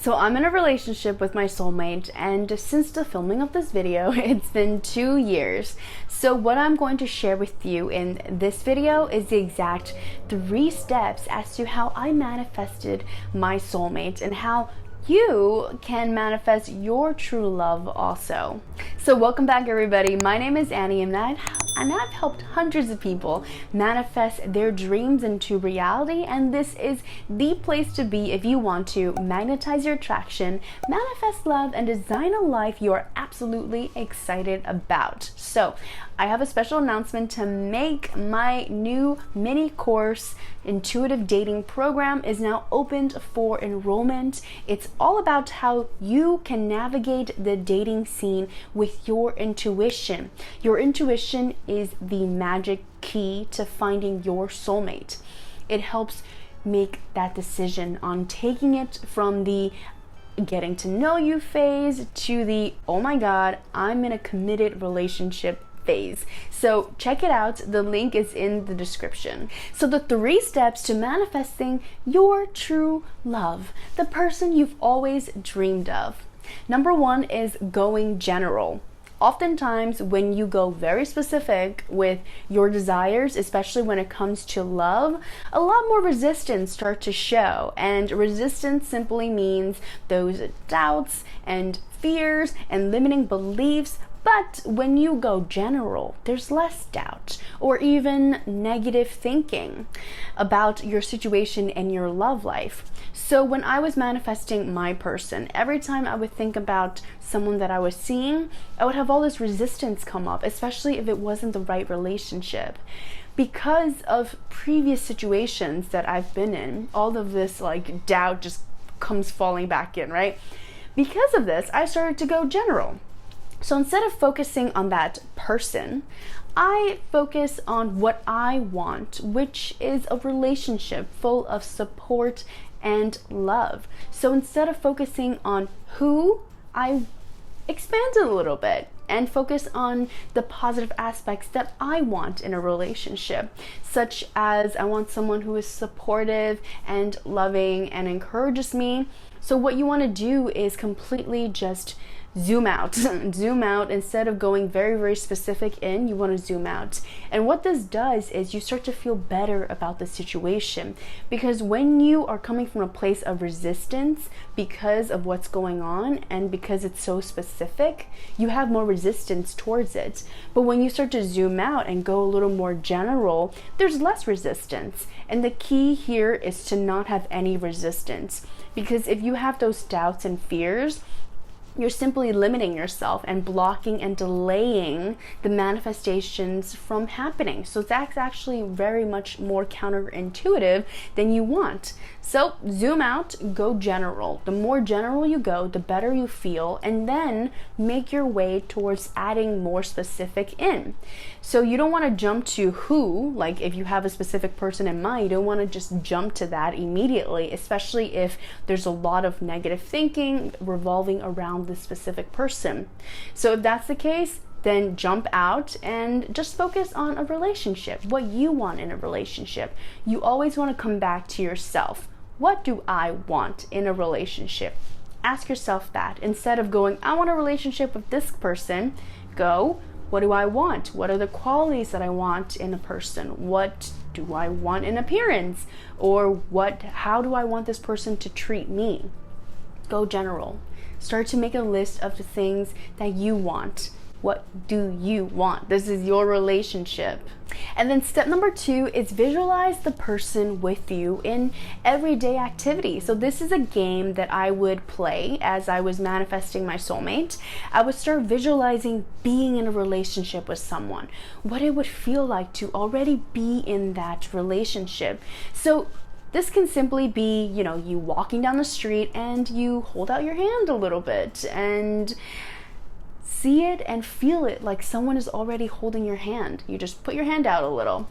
So I'm in a relationship with my soulmate, and since the filming of this video, it's been 2 years. So what I'm going to share with you in this video is the exact 3 steps as to how I manifested my soulmate and how you can manifest your true love also. So welcome back, everybody. My name is Annie, and I've helped hundreds of people manifest their dreams into reality, and this is the place to be if you want to magnetize your attraction, manifest love, and design a life you are absolutely excited about. So I have a special announcement to make. My new mini course, Intuitive Dating Program, is now opened for enrollment. It's all about how you can navigate the dating scene with your intuition. Your intuition is the magic key to finding your soulmate. It helps make that decision on taking it from the getting to know you phase to the, oh my God, I'm in a committed relationship phase. So check it out. The link is in the description. So the 3 steps to manifesting your true love, the person you've always dreamed of. Number 1 is going general. Oftentimes when you go very specific with your desires, especially when it comes to love, a lot more resistance starts to show. And resistance simply means those doubts and fears and limiting beliefs. But when you go general, there's less doubt or even negative thinking about your situation and your love life. So when I was manifesting my person, every time I would think about someone that I was seeing, I would have all this resistance come up, especially if it wasn't the right relationship. Because of previous situations that I've been in, all of this like doubt just comes falling back in, right? Because of this, I started to go general. So instead of focusing on that person, I focus on what I want, which is a relationship full of support and love. So instead of focusing on who, I expanded a little bit and focus on the positive aspects that I want in a relationship, such as I want someone who is supportive and loving and encourages me. So what you want to do is completely just zoom out. Zoom out. Instead of going very, very specific in, you want to zoom out. And what this does is you start to feel better about the situation, because when you are coming from a place of resistance because of what's going on and because it's so specific, you have more resistance towards it. But when you start to zoom out and go a little more general, there's less resistance. And the key here is to not have any resistance, because if you have those doubts and fears, you're simply limiting yourself and blocking and delaying the manifestations from happening. So that's actually very much more counterintuitive than you want. So zoom out, go general. The more general you go, the better you feel, and then make your way towards adding more specific in. So you don't want to jump to who, like if you have a specific person in mind, you don't want to just jump to that immediately, especially if there's a lot of negative thinking revolving around this specific person. So if that's the case, then jump out and just focus on a relationship, what you want in a relationship. You always want to come back to yourself. What do I want in a relationship? Ask yourself that. Instead of going, I want a relationship with this person, go, what do I want? What are the qualities that I want in a person? What do I want in appearance? Or how do I want this person to treat me? Go general. Start to make a list of the things that you want. What do you want? This is your relationship. And then step number 2 is visualize the person with you in everyday activity. So this is a game that I would play as I was manifesting my soulmate. I would start visualizing being in a relationship with someone, what it would feel like to already be in that relationship. So this can simply be, you walking down the street and you hold out your hand a little bit and see it and feel it like someone is already holding your hand. You just put your hand out a little.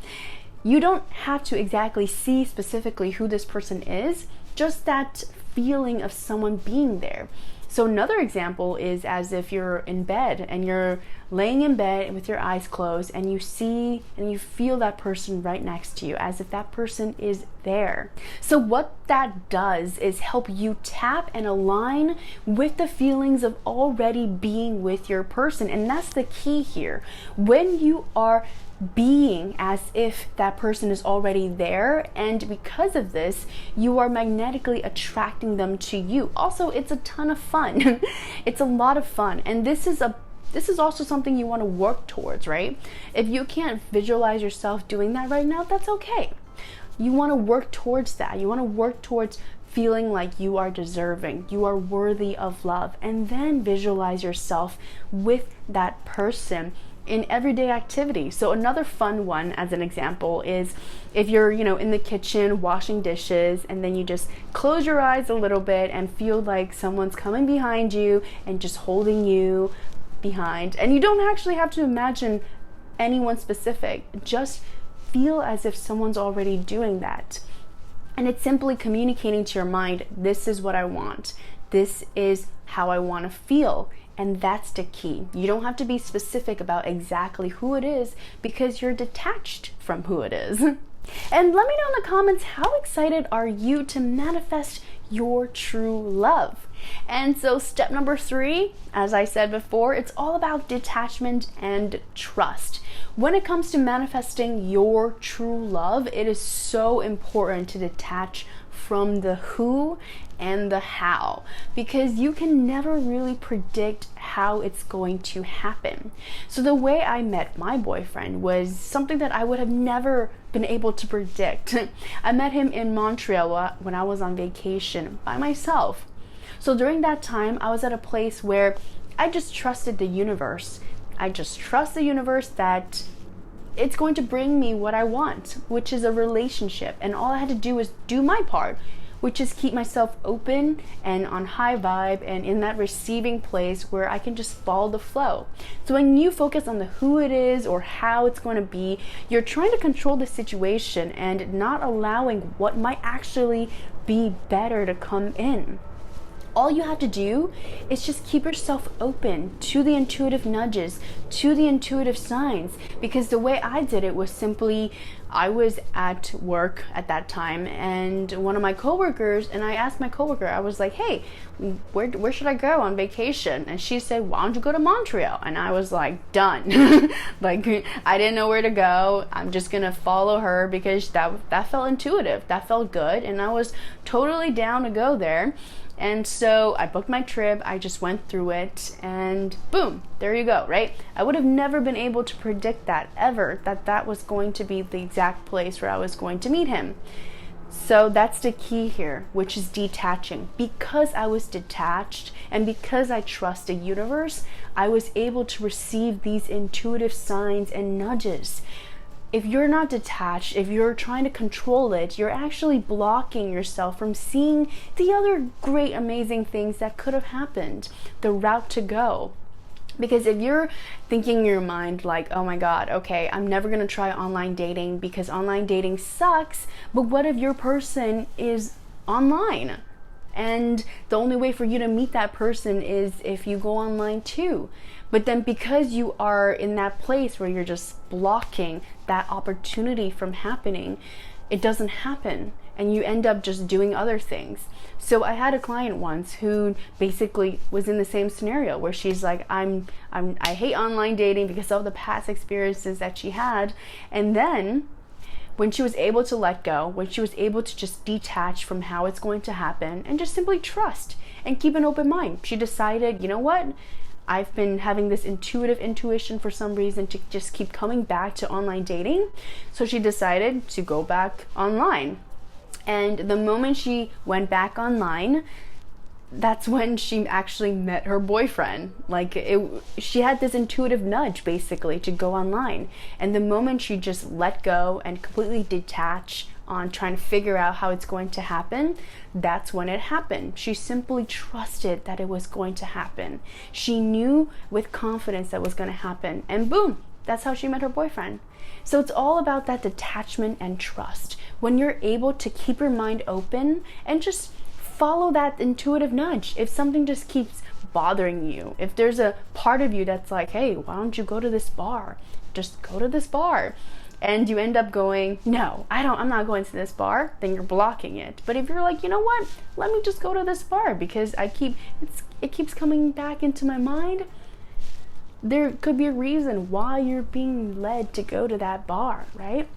You don't have to exactly see specifically who this person is, just that feeling of someone being there. So another example is as if you're in bed and you're laying in bed with your eyes closed and you see and you feel that person right next to you, as if that person is there. So what that does is help you tap and align with the feelings of already being with your person. And that's the key here. When you are being as if that person is already there, and because of this you are magnetically attracting them to you. Also, it's a ton of fun. It's a lot of fun, and this is also something you want to work towards, right? If you can't visualize yourself doing that right now, that's okay. You want to work towards that. You want to work towards feeling like you are deserving, you are worthy of love, and then visualize yourself with that person in everyday activity. So another fun one, as an example, is if you're, in the kitchen washing dishes, and then you just close your eyes a little bit and feel like someone's coming behind you and just holding you behind. And you don't actually have to imagine anyone specific. Just feel as if someone's already doing that. And it's simply communicating to your mind, this is what I want. This is how I want to feel. And that's the key. You don't have to be specific about exactly who it is, because you're detached from who it is. And let me know in the comments, how excited are you to manifest your true love? And so step number 3, as I said before, it's all about detachment and trust. When it comes to manifesting your true love, it is so important to detach from the who and the how, because you can never really predict how it's going to happen. So the way I met my boyfriend was something that I would have never been able to predict. I met him in Montreal when I was on vacation by myself. So during that time, I was at a place where I just trusted the universe. I just trust the universe that it's going to bring me what I want, which is a relationship. And all I had to do was do my part, which is keep myself open and on high vibe and in that receiving place where I can just follow the flow. So when you focus on the who it is or how it's going to be, you're trying to control the situation and not allowing what might actually be better to come in. All you have to do is just keep yourself open to the intuitive nudges, to the intuitive signs, because the way I did it was simply, I was at work at that time, and one of my coworkers, and I asked my coworker, I was like, hey, where should I go on vacation? And she said, why don't you go to Montreal? And I was like, done. Like, I didn't know where to go. I'm just gonna follow her, because that felt intuitive, that felt good, and I was totally down to go there. And so I booked my trip, I just went through it, and boom, there you go, right? I would have never been able to predict that ever, that was going to be the exact place where I was going to meet him. So that's the key here, which is detaching. Because I was detached and because I trust the universe, I was able to receive these intuitive signs and nudges. If you're not detached, if you're trying to control it, you're actually blocking yourself from seeing the other great, amazing things that could have happened, the route to go. Because if you're thinking in your mind like, oh my God, okay, I'm never gonna try online dating because online dating sucks, but what if your person is online? And the only way for you to meet that person is if you go online too. But then because you are in that place where you're just blocking that opportunity from happening, it doesn't happen and you end up just doing other things. So I had a client once who basically was in the same scenario where she's like, I hate online dating because of the past experiences that she had. And then when she was able to let go, when she was able to just detach from how it's going to happen and just simply trust and keep an open mind, she decided, you know what? I've been having this intuition for some reason to just keep coming back to online dating. So she decided to go back online. And the moment she went back online, that's when she actually met her boyfriend. She had this intuitive nudge basically to go online. And the moment she just let go and completely detach on trying to figure out how it's going to happen, that's when it happened. She simply trusted that it was going to happen. She knew with confidence that was going to happen, and boom, that's how she met her boyfriend. So it's all about that detachment and trust. When you're able to keep your mind open and just follow that intuitive nudge. If something just keeps bothering you, if there's a part of you that's like, hey, why don't you go to this bar? Just go to this bar. And you end up going, no, I'm not going to this bar, then you're blocking it. But if you're like, you know what, let me just go to this bar because it keeps coming back into my mind, there could be a reason why you're being led to go to that bar, right?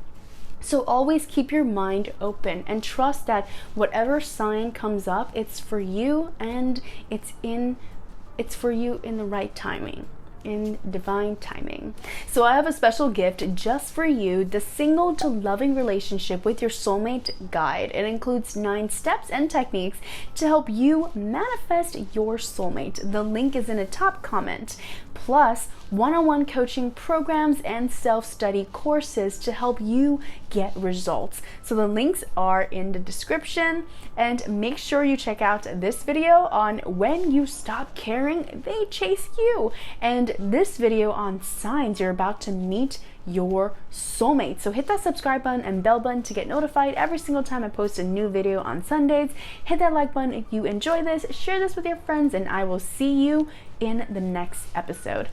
So always keep your mind open and trust that whatever sign comes up, it's for you, and it's for you in the right timing, in divine timing. So I have a special gift just for you, the Single to Loving Relationship with Your Soulmate Guide. It includes 9 steps and techniques to help you manifest your soulmate. The link is in a top comment. Plus, one-on-one coaching programs and self-study courses to help you get results. So the links are in the description, and make sure you check out this video on when you stop caring, they chase you, and this video on signs you're about to meet your soulmate. So hit that subscribe button and bell button to get notified every single time I post a new video on Sundays. Hit that like button if you enjoy this, share this with your friends, and I will see you in the next episode.